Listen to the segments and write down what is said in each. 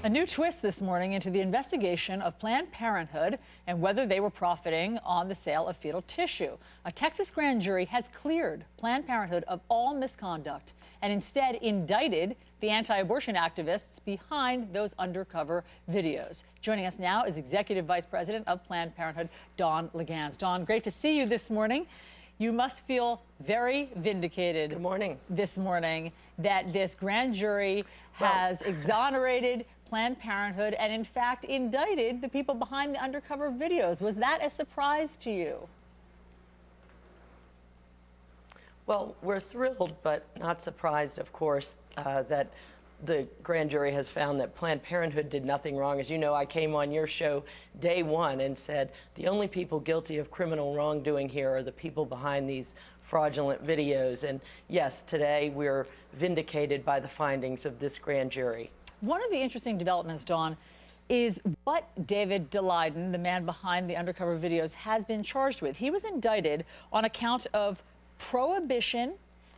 A new twist this morning into the investigation of Planned Parenthood and whether they were profiting on the sale of fetal tissue. A Texas grand jury has cleared Planned Parenthood of all misconduct and instead indicted the anti-abortion activists behind those undercover videos. Joining us now is Executive Vice President of Planned Parenthood, Dawn Laguens. Dawn, great to see you this morning. You must feel very vindicated. Good morning. This morning that this grand jury has exonerated Planned Parenthood and, in fact, indicted the people behind the undercover videos. Was that a surprise to you? Well, we're thrilled, but not surprised, of course, that the grand jury has found that Planned Parenthood did nothing wrong. As you know, I came on your show day one and said the only people guilty of criminal wrongdoing here are the people behind these fraudulent videos. And yes, today we're vindicated by the findings of this grand jury. One of the interesting developments, Dawn, is what David Laguens, the man behind the undercover videos, has been charged with. He was indicted on account of prohibition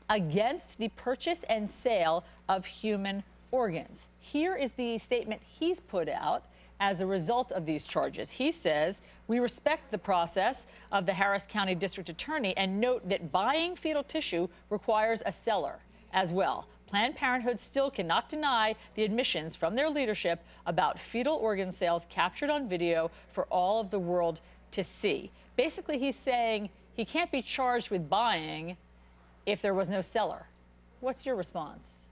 against the purchase and sale of human organs. Here is the statement he's put out as a result of these charges. He says, "We respect the process of the Harris County District Attorney and note that buying fetal tissue requires a seller as well. Planned Parenthood still cannot deny the admissions from their leadership about fetal organ sales captured on video for all of the world to see." Basically, he's saying he can't be charged with buying if there was no seller. What's your response?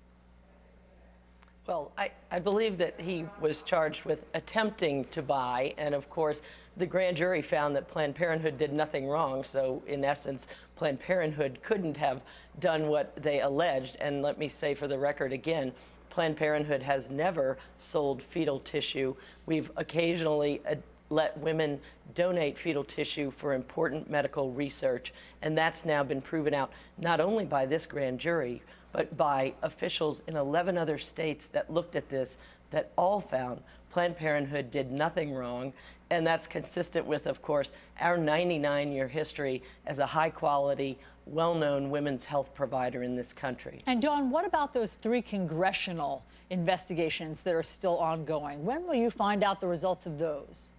Well, I believe that he was charged with attempting to buy, and of course, the grand jury found that Planned Parenthood did nothing wrong, so in essence, Planned Parenthood couldn't have done what they alleged. And let me say for the record again, Planned Parenthood has never sold fetal tissue. We've occasionally let women donate fetal tissue for important medical research, and that's now been proven out not only by this grand jury, but by officials in 11 other states that looked at this, that all found Planned Parenthood did nothing wrong. And that's consistent with, of course, our 99-year history as a high-quality, well-known women's health provider in this country. And Dawn, what about those 3 congressional investigations that are still ongoing? When will you find out the results of those?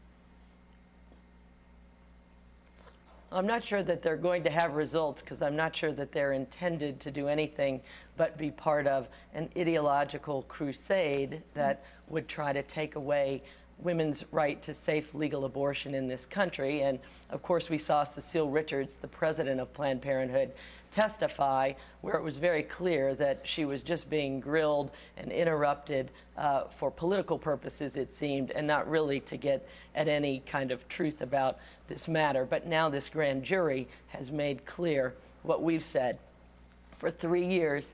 I'm not sure that they're going to have results because I'm not sure that they're intended to do anything but be part of an ideological crusade that would try to take away women's right to safe legal abortion in this country. And of course, we saw Cecile Richards, the president of Planned Parenthood, testify where it was very clear that she was just being grilled and interrupted for political purposes, it seemed, and not really to get at any kind of truth about this matter. But now this grand jury has made clear what we've said. For 3 years,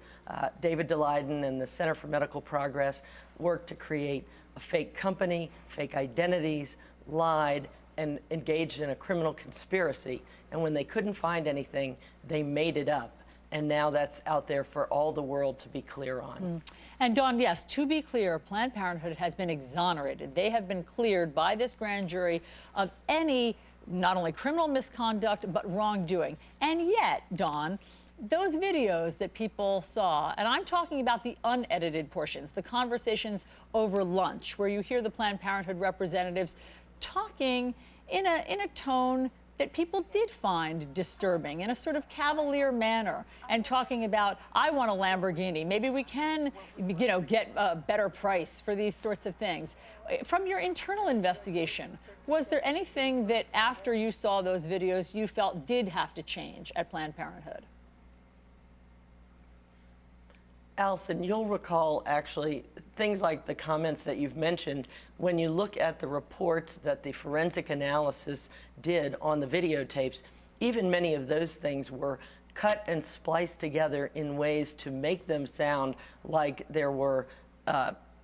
David Laguens and the Center for Medical Progress worked to create a fake company, fake identities, lied, and engaged in a criminal conspiracy. And when they couldn't find anything, they made it up. And now that's out there for all the world to be clear on. And Dawn, yes, to be clear, Planned Parenthood has been exonerated. They have been cleared by this grand jury of any not only criminal misconduct, but wrongdoing. And yet, Dawn, those videos that people saw, and I'm talking about the unedited portions, the conversations over lunch, where you hear the Planned Parenthood representatives talking in a tone that people did find disturbing, in a sort of cavalier manner, and talking about, I want a Lamborghini. Maybe we can, get a better price for these sorts of things. From your internal investigation, was there anything that after you saw those videos you felt did have to change at Planned Parenthood? Allison, you'll recall actually things like the comments that you've mentioned. When you look at the reports that the forensic analysis did on the videotapes, even many of those things were cut and spliced together in ways to make them sound like there were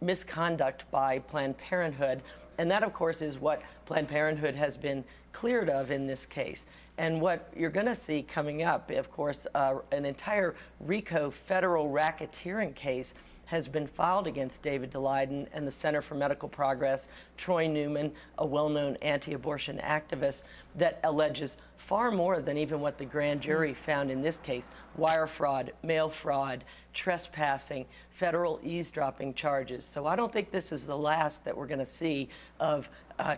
misconduct by Planned Parenthood. And that, of course, is what Planned Parenthood has been cleared of in this case. And what you're going to see coming up, of course, an entire RICO federal racketeering case has been filed against David Laguens and the Center for Medical Progress, Troy Newman, a well-known anti-abortion activist, that alleges far more than even what the grand jury found in this case: wire fraud, mail fraud, trespassing, federal eavesdropping charges. So I don't think this is the last that we're going to see of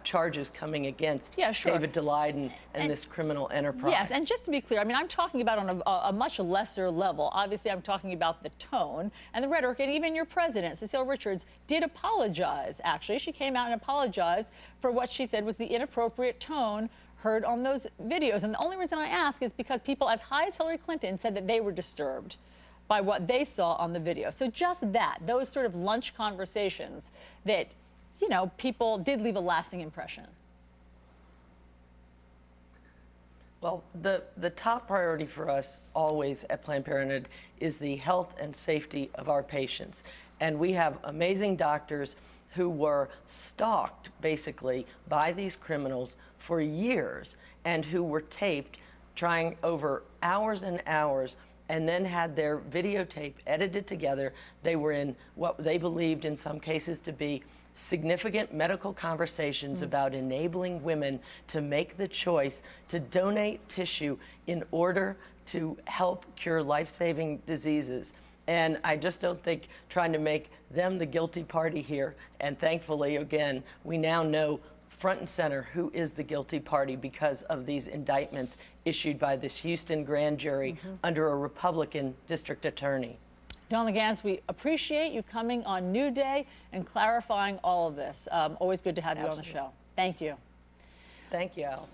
charges coming against David Daleiden and this criminal enterprise. Yes, and just to be clear, I mean, I'm talking about on a much lesser level. Obviously, I'm talking about the tone and the rhetoric, and even your president, Cecile Richards, did apologize, actually. She came out and apologized for what she said was the inappropriate tone heard on those videos. And the only reason I ask is because people as high as Hillary Clinton said that they were disturbed by what they saw on the video. So just that, those sort of lunch conversations that, you know, people did leave a lasting impression. Well, the top priority for us always at Planned Parenthood is the health and safety of our patients. And we have amazing doctors who were stalked, basically, by these criminals for years and who were taped trying over hours and hours, and then had their videotape edited together. They were in what they believed in some cases to be significant medical conversations about enabling women to make the choice to donate tissue in order to help cure life-saving diseases. And I just don't think trying to make them the guilty party here, and thankfully, again, we now know front and center who is the guilty party because of these indictments issued by this Houston grand jury under a Republican district attorney. Dawn Laguens, we appreciate you coming on New Day and clarifying all of this. Always good to have you on the show. Thank you. Thank you, Alice.